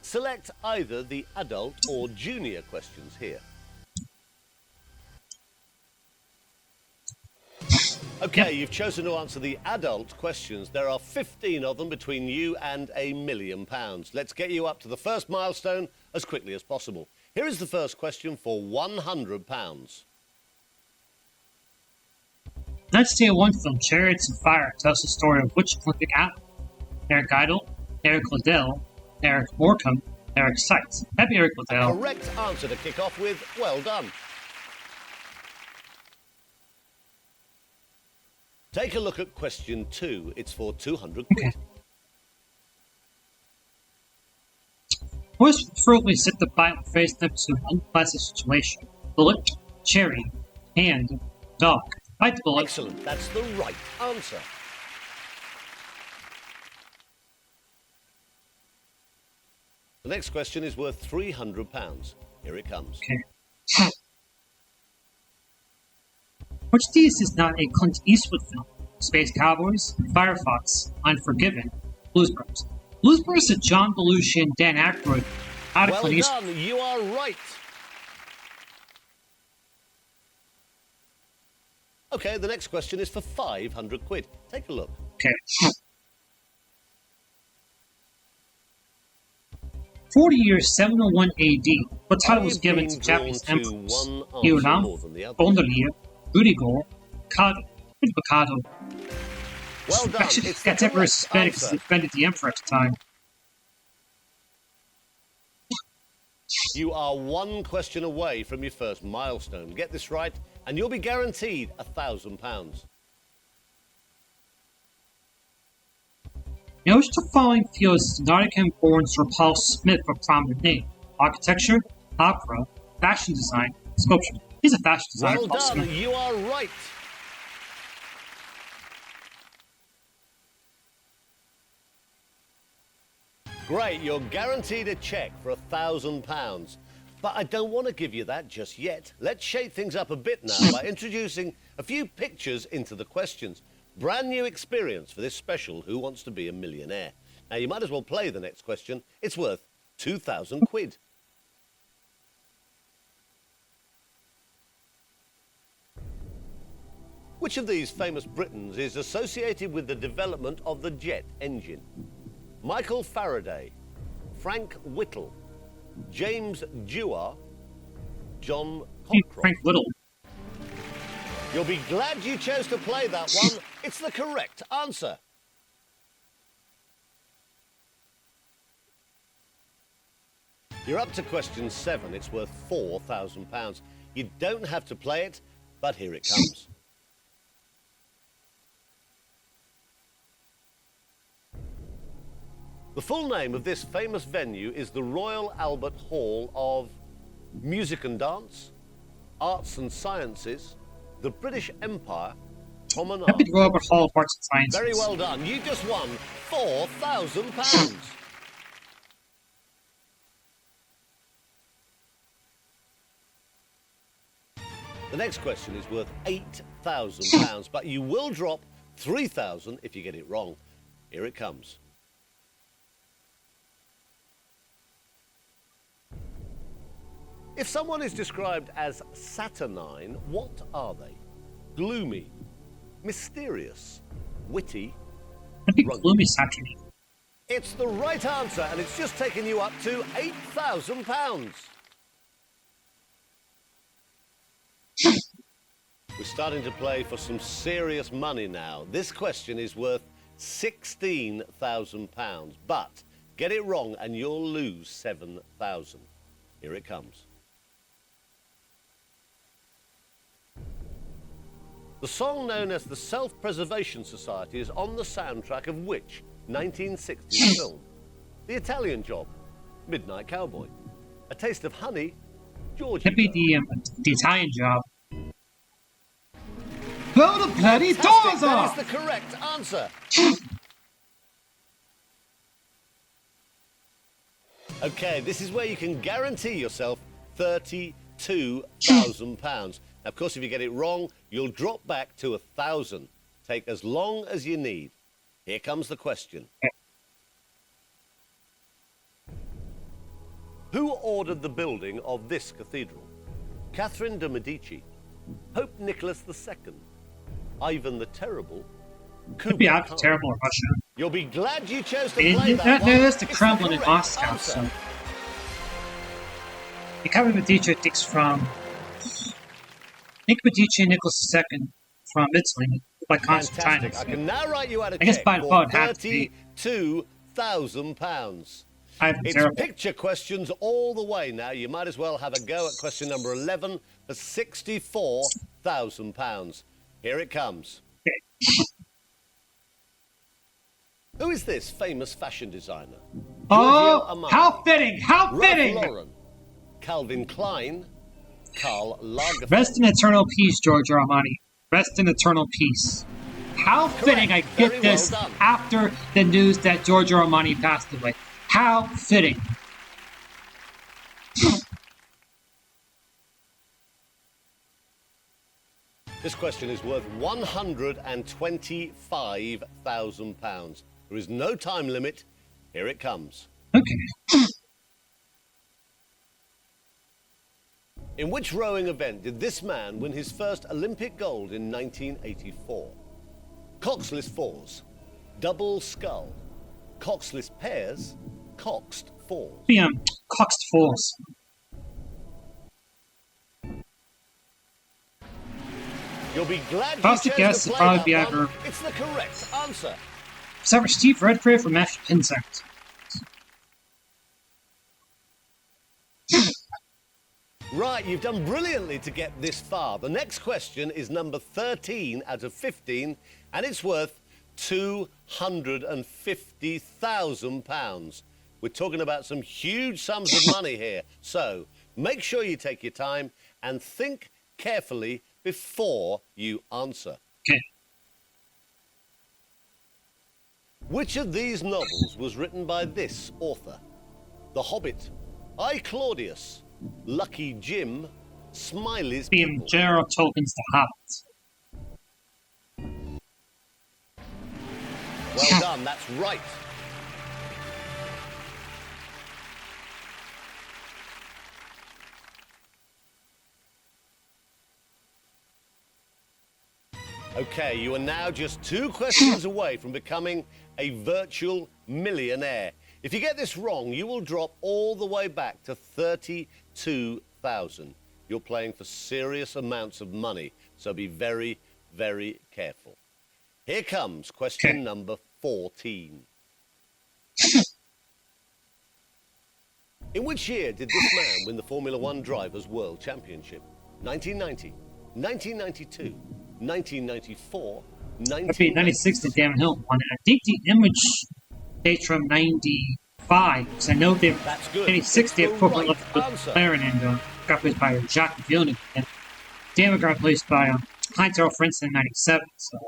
Select either the adult or junior questions here. Okay, you've chosen to answer the adult questions. There are 15 of them between you and £1 million. Let's get you up to the first milestone as quickly as possible. Here is the first question for £100. Let's Day One film Chariots of Fire tells the story of which Olympic athlete? Eric Idle, Eric Liddell, Eric Morecambe, Eric Sykes. That'd be Eric Liddell. Correct answer to kick off with. Well done. Take a look at question 2. It's for 200 quid. Okay. Boys frequently sit the bite and face them to an unpleasant situation. Bullet, cherry, hand, dog. Bite the bullet. Excellent. That's the right answer. The next question is worth £300. Here it comes. Okay. Which of these is not a Clint Eastwood film? Space Cowboys, Firefox, Unforgiven, Blues Brothers. Blues Brothers is John Belushi and Dan Aykroyd. Out of Well Clint Eastwood. done. You are right. Okay, the next question is for 500 quid. Take a look. Okay. 40 years 701 AD. What title was given to Japanese emperors? Hiram, Gondolier, Rudiger, Mikado. Mikado. Well done. Actually, It's the that's Emperor correct suspended because he answer. defended the emperor at the time. You are one question away from your first milestone. Get this right, and you'll be guaranteed £1,000. Now, which of the following fields did Nottingham-born Sir Paul Smith a prominent name? Architecture, opera, fashion design, sculpture. He's a fashion designer. Well Paul done. Smith. You are right. Great, you're guaranteed a cheque for £1,000. But I don't want to give you that just yet. Let's shake things up a bit now by introducing a few pictures into the questions. Brand new experience for this special Who Wants to Be a Millionaire? Now, you might as well play the next question. It's worth 2,000 quid. Which of these famous Britons is associated with the development of the jet engine? Michael Faraday, Frank Whittle, James Dewar, John Cockcroft. Frank Whittle. You'll be glad you chose to play that one. It's the correct answer. You're up to question 7. It's worth £4,000. You don't have to play it, but here it comes. The full name of this famous venue is the Royal Albert Hall of Music and Dance, Arts and Sciences, the British Empire, Common Art. That'd be the Robert Hall of Arts and Sciences. Very well done. You just won £4,000. The next question is worth £8,000, but you will drop £3,000 if you get it wrong. Here it comes. If someone is described as saturnine, what are they? Gloomy, mysterious, witty, That'd be rugged. gloomy Saturday. It's the right answer, and it's just taken you up to £8,000. We're starting to play for some serious money now. This question is worth £16,000, but get it wrong and you'll lose £7,000. Here it comes. The song known as the Self-Preservation Society is on the soundtrack of which 1960s film? The Italian Job, Midnight Cowboy, A Taste of Honey, Georgie. That'd be the Italian Job. Blow the bloody doors That off! is the correct answer. Okay, this is where you can guarantee yourself £32,000. Now, of course, if you get it wrong, you'll drop back to 1,000. Take as long as you need. Here comes the question. ordered the building of this cathedral? Catherine de' Medici, Pope Nicholas II, Ivan the Terrible, Could be Kublai after Khan. terrible or Russia. You'll be glad you chose to play that one. There's the It's Kremlin in correct Moscow, answer. so. The Catherine Medici takes from Nick Medici and Nicholas II from Italy by constant China. Fantastic. I can now write you out a I guess check by for default it has to be. £32,000. I've It's terrible. picture questions all the way now. You might as well have a go at question number 11 for £64,000. Here it comes. Okay. Who is this famous fashion designer? Oh, Giorgio Armani, how fitting! How Ralph fitting! Lauren, Calvin Klein, Karl Lagerfeld. Rest in eternal peace, Giorgio Armani. Rest in eternal peace. How fitting I Very get well this done. after the news that Giorgio Armani passed away. How fitting. This question is worth £125,000. There is no time limit. Here it comes. Okay. In which rowing event did this man win his first Olympic gold in 1984? Coxless fours, double scull, coxless pairs, coxed fours. The Coxed Falls. You'll be glad If I you was to chose guess, to it'd play probably that be one. either- It's the correct answer. Except for Steve Redford from Matthew Pinsect. Right, you've done brilliantly to get this far. The next question is number 13 out of 15, and it's worth £250,000. We're talking about some huge sums of money here. So make sure you take your time and think carefully before you answer. Okay. Which of these novels was written by this author? The Hobbit, I, Claudius, Lucky Jim, Smiley's Being People. General Tolkien's The Hobbit. Well done, that's right. Okay, you are now just 2 questions away from becoming a virtual millionaire. If you get this wrong, you will drop all the way back to 32,000. You're playing for serious amounts of money, so be very, very careful. Here comes question number 14. In which year did this man win the Formula One Drivers' World Championship? 1990, 1992, 1994, That'd be 96 that Damon Hill won it. I think the image dates from 95, because I know they That's good. 96 It's they the equivalent right of the answer. McLaren and got replaced by Jacques Villeneuve. And Damon got replaced by Heinz Earl Frentzen in 97. So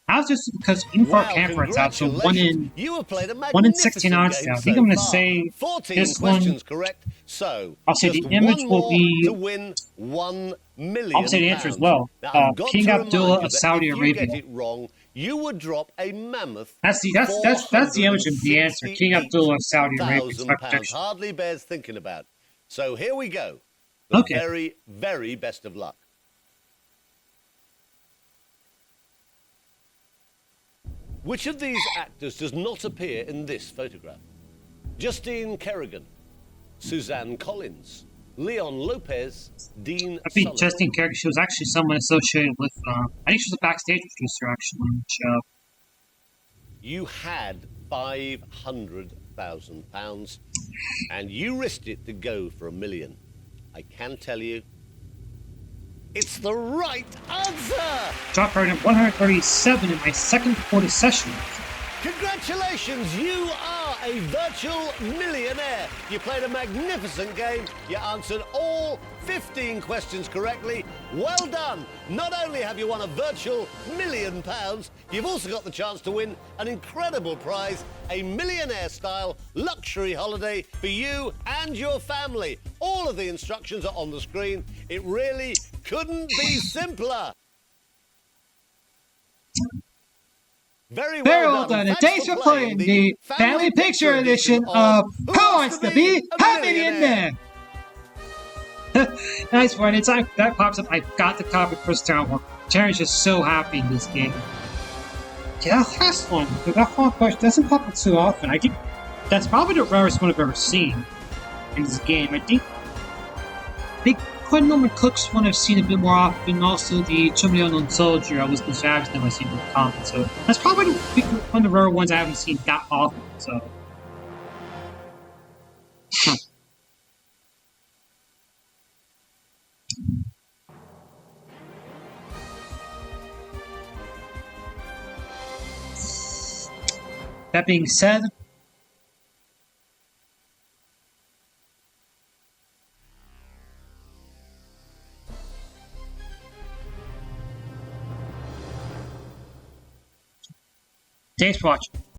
I was just because even for our conference out, so one in You have played a 16 odds magnificent now. I game think so I'm gonna far. say 14 this one- questions correct. So I'll say just the image one will more be- to win £1 million. I'll say the answer as well. Now, I've got King to remind Abdullah you of that Saudi if Arabia. you get it wrong, you would drop a mammoth. That's the image of the answer. King Abdullah of Saudi Arabia. It's my £468,000. prediction. Hardly bears thinking about. So here we go. The Okay. very, very best of luck. Which of these actors does not appear in this photograph? Justine Kerrigan, Suzanne Collins, Leon Lopez, Dean I think Sullivan. Justine Kerrigan, she was actually someone associated with, I think she was a backstage producer actually on the show. You had £500,000 and you risked it to go for $1 million. I can tell you, it's the right answer! Drop card number 137 in my second quarter session. Congratulations, you are a virtual millionaire. You played a magnificent game. You answered all 15 questions correctly. Well done. Not only have you won a virtual £1 million, you've also got the chance to win an incredible prize, a millionaire-style luxury holiday for you and your family. All of the instructions are on the screen. It really couldn't be simpler. Very Very well well done, done. and thanks for playing the Family Picture Edition of Who Wants to Be a Millionaire? Nice one. It's like that pops up. I got the copy first down. Terrence is just so happy in this game. Yeah, that last one. That one question doesn't pop up too often. I think that's probably the rarest one I've ever seen in this game. I think Quentin Norman Cook's one I've seen a bit more often. Also, the Chumley Unknown Soldier, I was the savage that I've seen in the comments. So that's probably one of the rare ones I haven't seen that often. So. That being said, thanks for watching.